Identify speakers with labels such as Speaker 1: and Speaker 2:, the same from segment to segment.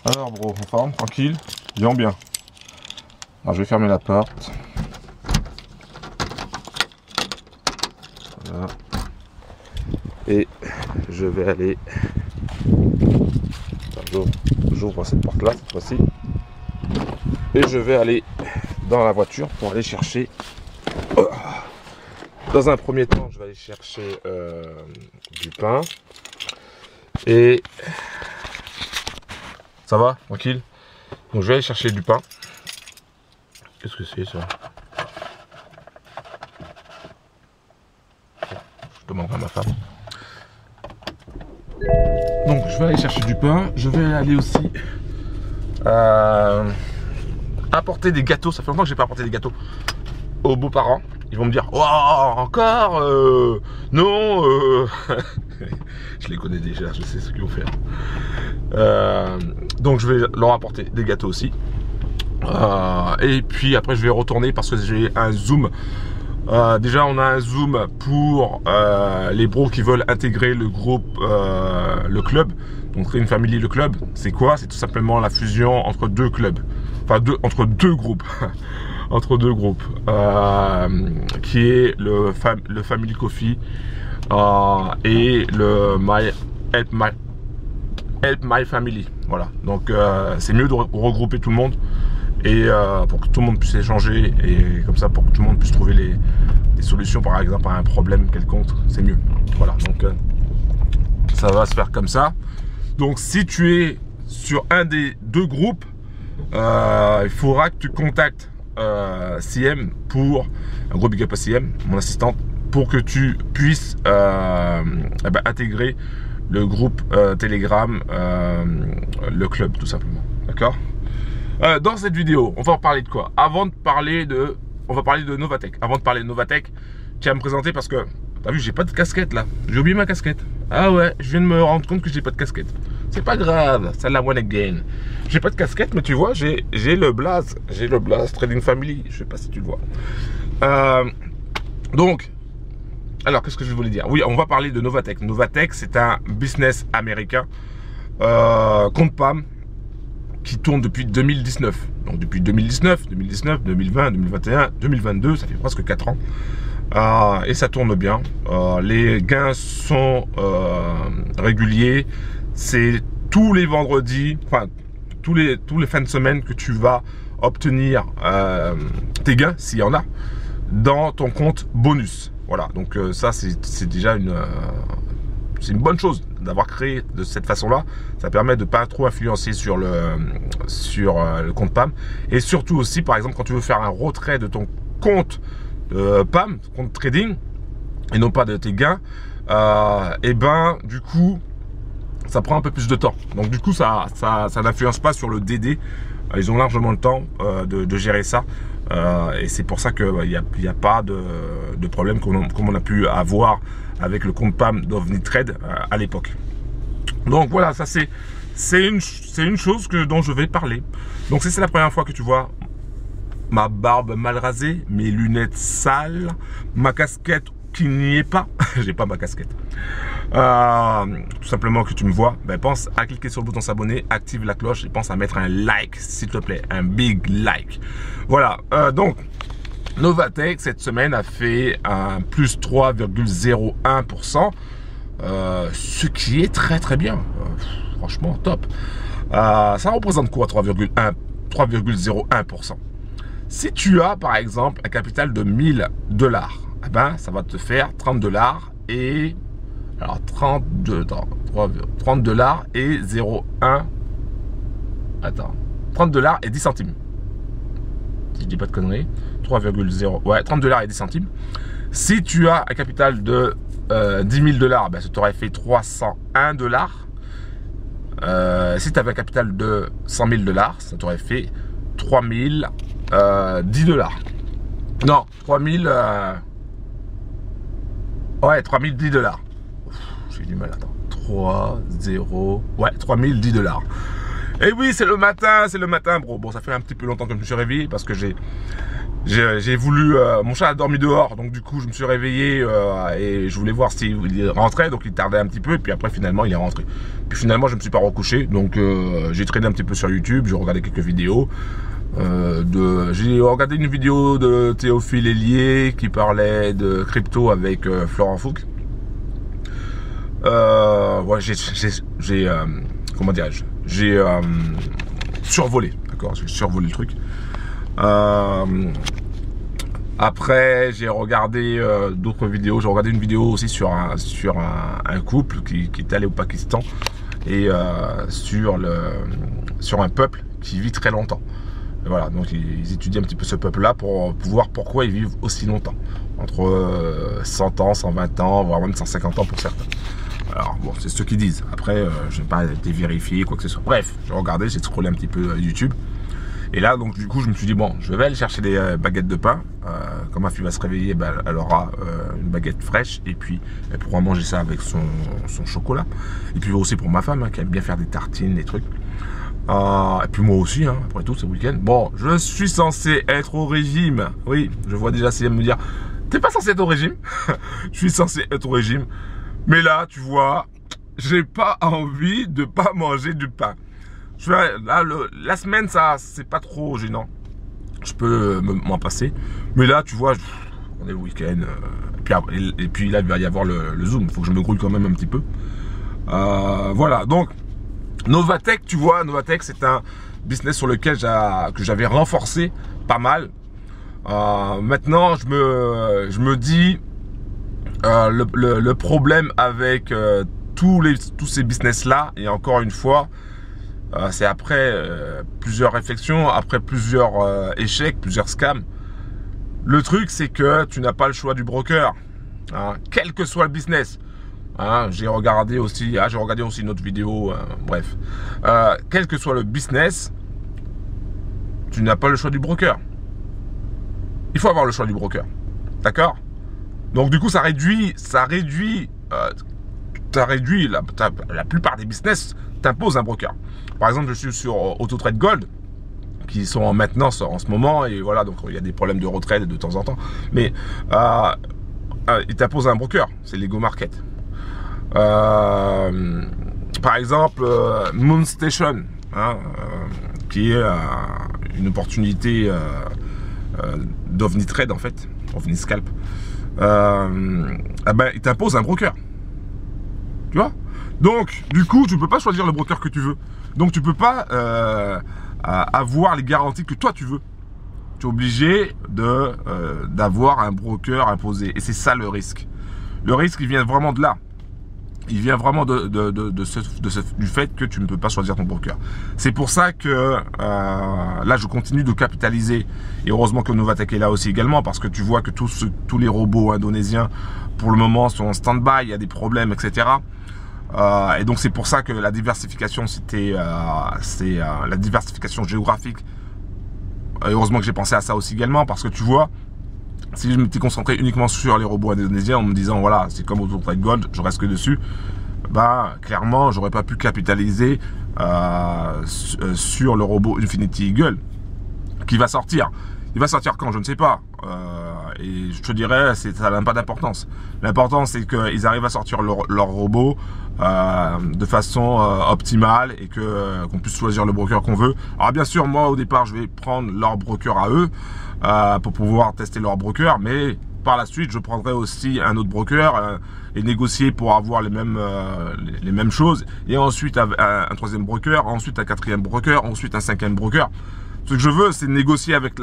Speaker 1: Alors bro, en forme, tranquille, bien bien. Alors je vais fermer la porte. Voilà. Et je vais aller... J'ouvre cette porte là cette fois-ci. Et je vais aller dans la voiture pour aller chercher... Dans un premier temps, je vais aller chercher du pain. Et... Ça va, tranquille. Donc je vais aller chercher du pain. Qu'est-ce que c'est ça? Je demanderai à ma femme. Donc je vais aller chercher du pain. Je vais aller aussi apporter des gâteaux. Ça fait longtemps que j'ai pas apporté des gâteaux aux beaux-parents. Ils vont me dire, oh, encore non je les connais déjà, je sais ce qu'ils vont faire. Donc je vais leur apporter des gâteaux aussi. Et puis après je vais retourner parce que j'ai un Zoom. Déjà on a un Zoom pour les bros qui veulent intégrer le groupe, le club. Donc créer une famille, le club, c'est quoi? C'est tout simplement la fusion entre deux clubs. Enfin entre deux groupes. Entre deux groupes. Qui est le Family Coffee et le Help My Family. Voilà. Donc c'est mieux de regrouper tout le monde. Et pour que tout le monde puisse échanger et comme ça pour que tout le monde puisse trouver des solutions par exemple à un problème quelconque, c'est mieux. Voilà, donc ça va se faire comme ça. Donc si tu es sur un des deux groupes, il faudra que tu contactes CM pour un gros big up à CM, mon assistante, pour que tu puisses intégrer le groupe Telegram, le club tout simplement. D'accord? Dans cette vidéo, on va en parler de quoi? On va parler de Novatech. Avant de parler de Novatech, tiens à me présenter parce que, t'as vu, j'ai pas de casquette là. J'ai oublié ma casquette. Ah ouais, je viens de me rendre compte que j'ai pas de casquette. C'est pas grave, ça la one again. J'ai pas de casquette, mais tu vois, j'ai le blaze. J'ai le blaze Trading Family. Je sais pas si tu le vois. Donc, alors qu'est-ce que je voulais dire? Oui, on va parler de Novatech. Novatech, c'est un business américain. Compte PAM. Qui tourne depuis 2019. Donc depuis 2019, 2020, 2021, 2022, ça fait presque 4 ans. Et ça tourne bien. Les gains sont réguliers. C'est tous les vendredis, enfin tous les fins de semaine que tu vas obtenir tes gains, s'il y en a, dans ton compte bonus. Voilà, donc ça c'est déjà c'est une bonne chose d'avoir créé de cette façon-là. Ça permet de ne pas trop influencer sur le compte PAM. Et surtout aussi, par exemple, quand tu veux faire un retrait de ton compte PAM, compte trading, et non pas de tes gains, et ben du coup, ça prend un peu plus de temps. Donc du coup, ça n'influence pas sur le DD. Ils ont largement le temps de gérer ça. Et c'est pour ça qu'il n'y a pas de problème comme on a pu avoir avec le compte PAM d'OVNITRADE à l'époque. Donc voilà, ça c'est une chose dont je vais parler. Donc si c'est la première fois que tu vois ma barbe mal rasée, mes lunettes sales, ma casquette qui n'y est pas, j'ai pas ma casquette. Tout simplement que tu me vois, ben pense à cliquer sur le bouton s'abonner, active la cloche et pense à mettre un like s'il te plaît, un big like. Voilà, donc Novatech cette semaine a fait un plus 3,01%, ce qui est très bien, franchement top. Ça représente quoi 3,01%? Si tu as par exemple un capital de 1000 $, eh ben, ça va te faire 30 $ et alors 30 $ et 0,1. Attends, 30 $ et 10 centimes. Si je dis pas de conneries, 3,0. Ouais, 30 $ et 10 centimes. Si tu as un capital de 10 000 $, ben, ça t'aurait fait 301 $. Si tu avais un capital de 100 000 $, ça t'aurait fait 3010 $. Non, 3000. Ouais, 3010 $. J'ai du mal, attends. 3010 $. Et oui, c'est le matin, bro. Bon, ça fait un petit peu longtemps que je me suis réveillé parce que j'ai J'ai voulu, mon chat a dormi dehors, donc du coup je me suis réveillé et je voulais voir s'il rentrait, donc il tardait un petit peu, et puis après finalement il est rentré. Puis finalement je me suis pas recouché, donc j'ai traîné un petit peu sur YouTube, j'ai regardé quelques vidéos. J'ai regardé une vidéo de Théophile Hélier qui parlait de crypto avec Florent Fouque. Ouais, comment dirais-je, j'ai survolé, d'accord, j'ai survolé le truc. Après, j'ai regardé d'autres vidéos. J'ai regardé une vidéo aussi sur un couple qui est allé au Pakistan et sur un peuple qui vit très longtemps. Et voilà, donc ils étudient un petit peu ce peuple-là pour voir pourquoi ils vivent aussi longtemps. Entre 100 ans, 120 ans, voire même 150 ans pour certains. Alors bon, c'est ce qu'ils disent. Après, je n'ai pas été vérifié, quoi que ce soit. Bref, j'ai regardé, j'ai scrollé un petit peu YouTube. Et là, donc du coup, je me suis dit, bon, je vais aller chercher des baguettes de pain. Quand ma fille va se réveiller, ben, elle aura une baguette fraîche. Et puis, elle pourra manger ça avec son chocolat. Et puis aussi pour ma femme, hein, qui aime bien faire des tartines, des trucs. Et puis moi aussi, hein, après tout, ce week-end. Bon, je suis censé être au régime. Oui, je vois déjà si elle me dire, t'es pas censé être au régime? Je suis censé être au régime. Mais là, tu vois, j'ai pas envie de pas manger du pain. Là, la semaine, ça, c'est pas trop gênant. Je peux m'en passer. Mais là, tu vois, on est le week-end. Et puis là, il va y avoir le Zoom. Il faut que je me grouille quand même un petit peu. Voilà, donc, Novatech, tu vois, Novatech, c'est un business sur lequel que j'avais renforcé pas mal. Maintenant, je me dis, le problème avec tous ces business-là, et encore une fois, c'est après plusieurs réflexions, après plusieurs échecs, plusieurs scams. Le truc, c'est que tu n'as pas le choix du broker, hein, quel que soit le business. Hein, j'ai regardé aussi une autre vidéo, bref. Quel que soit le business, tu n'as pas le choix du broker. Il faut avoir le choix du broker, d'accord? Donc du coup, ça réduit la plupart des business t'imposent un broker. Par exemple, je suis sur AutoTrade Gold, qui sont en maintenance en ce moment, et voilà, donc il y a des problèmes de retraite de temps en temps. Mais ils t'imposent un broker, c'est Lego Market. Par exemple, Moonstation, hein, qui est une opportunité d'OVNI Trade en fait, OVNI Scalp. Il t'impose un broker. Tu vois? Donc, du coup, tu ne peux pas choisir le broker que tu veux. Donc, tu ne peux pas avoir les garanties que toi tu veux. Tu es obligé d'avoir un broker imposé. Et c'est ça le risque. Le risque, il vient vraiment de là. Il vient vraiment du fait que tu ne peux pas choisir ton broker. C'est pour ça que là, je continue de capitaliser. Et heureusement que Novatech est là aussi également, parce que tu vois que tous les robots indonésiens, pour le moment, sont en stand-by, il y a des problèmes, etc. Et donc, c'est pour ça que la diversification, c'est la diversification géographique. Et heureusement que j'ai pensé à ça aussi également, parce que tu vois, si je m'étais concentré uniquement sur les robots indonésiens en me disant voilà, c'est comme AutoTrade Gold, je reste que dessus, bah clairement j'aurais pas pu capitaliser sur le robot Infinity Eagle qui va sortir. Il va sortir quand, je ne sais pas. Et je te dirais, ça n'a pas d'importance. L'important, c'est qu'ils arrivent à sortir leur robot de façon optimale et qu'on puisse choisir le broker qu'on veut. Alors bien sûr, moi au départ, je vais prendre leur broker à eux pour pouvoir tester leur broker, mais par la suite, je prendrai aussi un autre broker et négocier pour avoir les mêmes choses. Et ensuite, un troisième broker, ensuite un quatrième broker, ensuite un cinquième broker. Ce que je veux, c'est négocier avec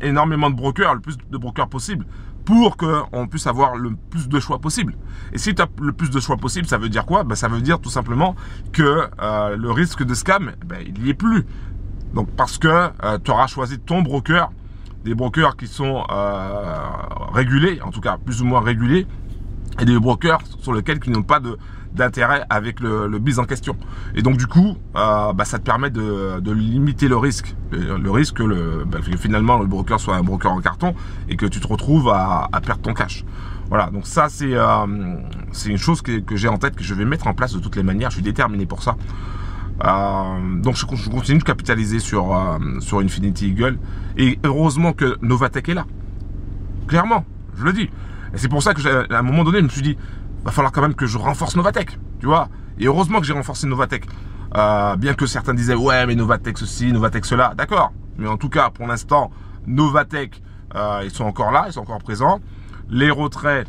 Speaker 1: énormément de brokers, le plus de brokers possible, pour qu'on puisse avoir le plus de choix possible. Et si tu as le plus de choix possible, ça veut dire quoi? Ça veut dire tout simplement que le risque de scam, il n'y est plus. Donc parce que tu auras choisi ton broker, des brokers qui sont régulés, en tout cas plus ou moins régulés, et des brokers sur lesquels qui n'ont pas d'intérêt avec le business en question. Et donc du coup, ça te permet de limiter le risque. Le risque que finalement le broker soit un broker en carton et que tu te retrouves à perdre ton cash. Voilà, donc ça c'est une chose que j'ai en tête, que je vais mettre en place de toutes les manières. Je suis déterminé pour ça. Donc je continue de capitaliser sur Infinity Eagle. Et heureusement que Novatech est là. Clairement, je le dis. Et c'est pour ça que à un moment donné, je me suis dit, va falloir quand même que je renforce Novatech. Tu vois. Et heureusement que j'ai renforcé Novatech. Bien que certains disaient, ouais, mais Novatech ceci, Novatech cela. D'accord. Mais en tout cas, pour l'instant, Novatech, ils sont encore là, ils sont encore présents. Les retraits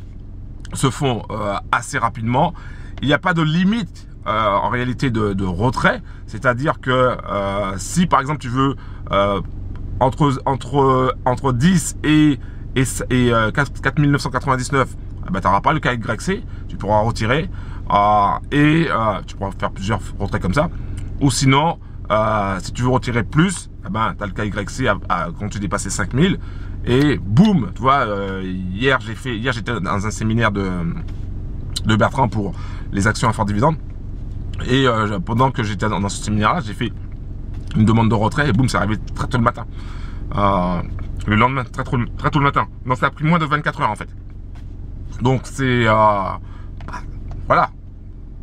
Speaker 1: se font assez rapidement. Il n'y a pas de limite en réalité de retrait. C'est-à-dire que si par exemple tu veux entre 10 et 4999, ben, tu n'auras pas le KYC, tu pourras retirer tu pourras faire plusieurs retraits comme ça. Ou sinon, si tu veux retirer plus, ben, tu as le KYC quand tu dépasses les 5000 et boum, tu vois, hier j'étais dans un séminaire de Bertrand pour les actions à fort dividende et pendant que j'étais dans ce séminaire là, j'ai fait une demande de retrait et boum, c'est arrivé très tôt le matin, le lendemain, très tôt le matin. Donc ça a pris moins de 24 heures en fait. Donc c'est voilà,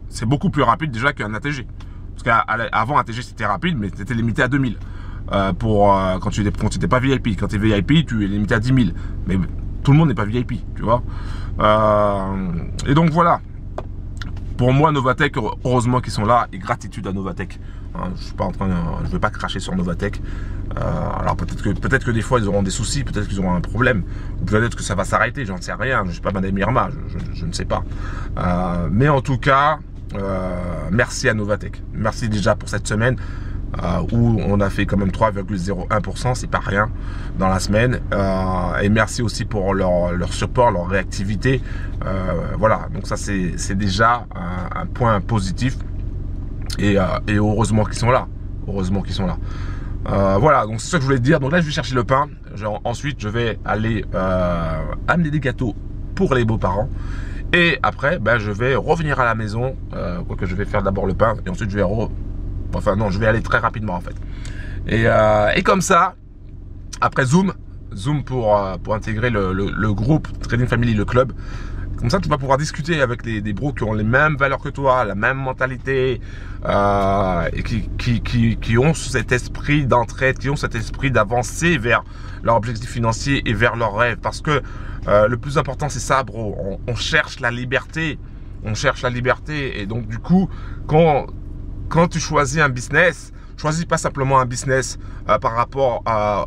Speaker 1: c'est beaucoup plus rapide déjà qu'un ATG. Parce qu'avant ATG c'était rapide, mais c'était limité à 2000 quand tu n'étais pas VIP. Quand tu es VIP, tu es limité à 10 000. Mais tout le monde n'est pas VIP, tu vois. Et donc voilà. Pour moi, Novatech, heureusement qu'ils sont là, et gratitude à Novatech. Hein, je vais pas cracher sur Novatech. Alors peut-être que des fois ils auront des soucis, peut-être qu'ils auront un problème, ou peut-être que ça va s'arrêter, j'en sais rien. Je suis pas Madame Irma, je ne sais pas. Mais en tout cas, merci à Novatech. Merci déjà pour cette semaine où on a fait quand même 3,01%, c'est pas rien dans la semaine. Et merci aussi pour leur support, leur réactivité. Voilà, donc ça c'est déjà un point positif. Et heureusement qu'ils sont là. Heureusement qu'ils sont là. Voilà, donc c'est ça que je voulais te dire. Donc là, je vais chercher le pain. Ensuite, je vais aller amener des gâteaux pour les beaux-parents. Et après, ben, je vais revenir à la maison. Quoique je vais faire d'abord le pain. Et ensuite, je vais aller très rapidement en fait. Et comme ça, après Zoom pour intégrer le groupe Trading Family, le club. Comme ça, tu vas pouvoir discuter avec des bros qui ont les mêmes valeurs que toi, la même mentalité, et qui ont cet esprit d'entraide, qui ont cet esprit d'avancer vers leur objectif financier et vers leurs rêves. Parce que le plus important, c'est ça, bro. On cherche la liberté. On cherche la liberté. Et donc, du coup, quand tu choisis un business, choisis pas simplement un business par rapport à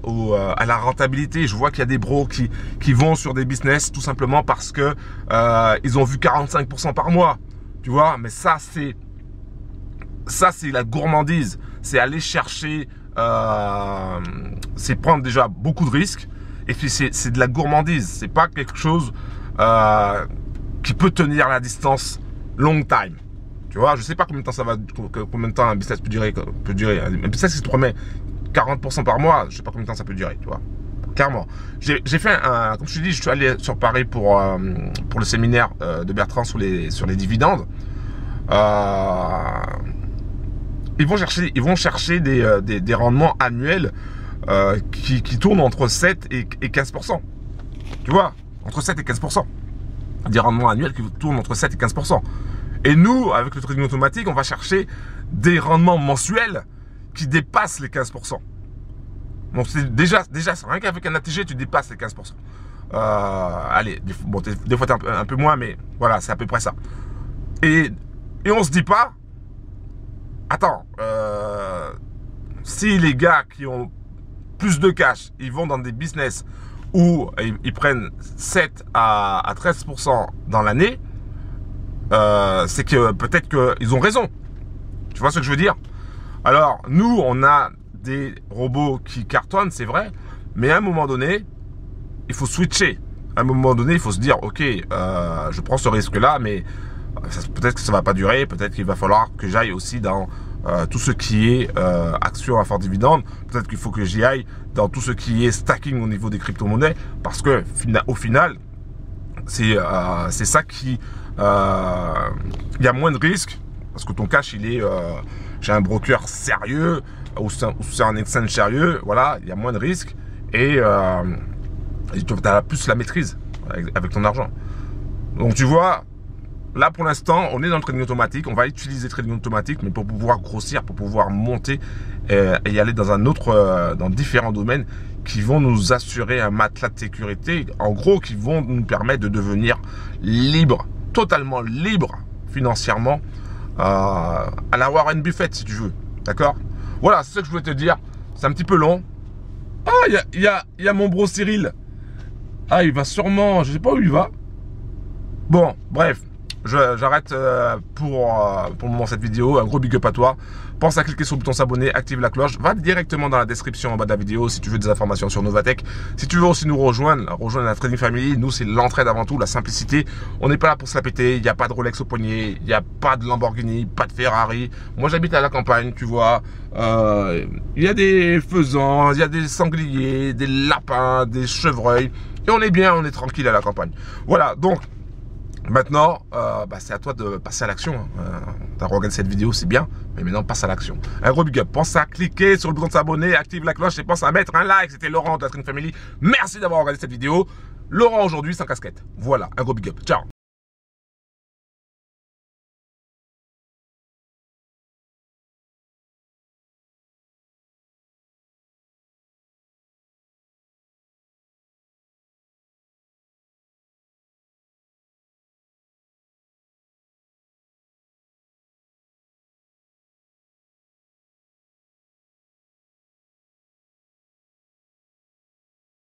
Speaker 1: la rentabilité. Je vois qu'il y a des bros qui vont sur des business tout simplement parce que ils ont vu 45% par mois. Tu vois, mais ça c'est la gourmandise. C'est aller chercher, c'est prendre déjà beaucoup de risques. Et puis c'est de la gourmandise. C'est pas quelque chose qui peut tenir la distance long time. Tu vois, je sais pas combien de temps combien de temps un business peut durer. Un business qui se promet 40% par mois, je sais pas combien de temps ça peut durer, tu vois. Clairement. J'ai fait comme je te dis, je suis allé sur Paris pour le séminaire de Bertrand sur les dividendes. Ils vont chercher des rendements annuels qui tournent entre 7 et 15%. Tu vois, entre 7 et 15%. Des rendements annuels qui tournent entre 7 et 15%. Et nous, avec le trading automatique, on va chercher des rendements mensuels qui dépassent les 15%. Donc c'est déjà rien qu'avec un ATG, tu dépasses les 15%. Allez, des fois t'es un peu moins, mais voilà, c'est à peu près ça. Et on se dit pas, attends, si les gars qui ont plus de cash, ils vont dans des business où ils prennent 7 à 13% dans l'année, c'est que peut-être qu'ils ont raison. Tu vois ce que je veux dire? Alors, nous, on a des robots qui cartonnent, c'est vrai, mais à un moment donné, il faut switcher. À un moment donné, il faut se dire, ok, je prends ce risque-là, mais peut-être que ça va pas durer, peut-être qu'il va falloir que j'aille aussi dans tout ce qui est action à fort dividende, peut-être qu'il faut que j'y aille dans tout ce qui est stacking au niveau des crypto-monnaies, parce que au final, c'est ça qui... il y a moins de risques, parce que ton cash, il est chez un broker sérieux, ou c'est un exchange sérieux, voilà, il y a moins de risques, et tu as plus la maîtrise avec ton argent. Donc tu vois, Là, pour l'instant, on est dans le trading automatique. On va utiliser le trading automatique, mais pour pouvoir grossir, pour pouvoir monter et y aller dans dans différents domaines qui vont nous assurer un matelas de sécurité. En gros, qui vont nous permettre de devenir libre, totalement libre financièrement, à la Warren Buffett, si tu veux. D'accord? Voilà, c'est ce que je voulais te dire. C'est un petit peu long. Ah, il y a mon bro Cyril. Ah, il va sûrement... Je sais pas où il va. Bon, bref. J'arrête pour le moment cette vidéo. Un gros big up à toi. Pense à cliquer sur le bouton s'abonner, active la cloche. Va directement dans la description en bas de la vidéo si tu veux des informations sur Novatech. Si tu veux aussi nous rejoindre la Trading Family, nous c'est l'entraide avant tout, la simplicité. On n'est pas là pour se la péter. Il n'y a pas de Rolex au poignet, il n'y a pas de Lamborghini, pas de Ferrari. Moi j'habite à la campagne, tu vois. Il y a des faisans, il y a des sangliers, des lapins, des chevreuils. Et on est bien, on est tranquille à la campagne. Voilà, donc... Maintenant, c'est à toi de passer à l'action. T'as regardé cette vidéo, c'est bien, mais maintenant passe à l'action. Un gros big up. Pense à cliquer sur le bouton de s'abonner, active la cloche et pense à mettre un like. C'était Laurent de la Trading Family. Merci d'avoir regardé cette vidéo. Laurent aujourd'hui sans casquette. Voilà, un gros big up. Ciao.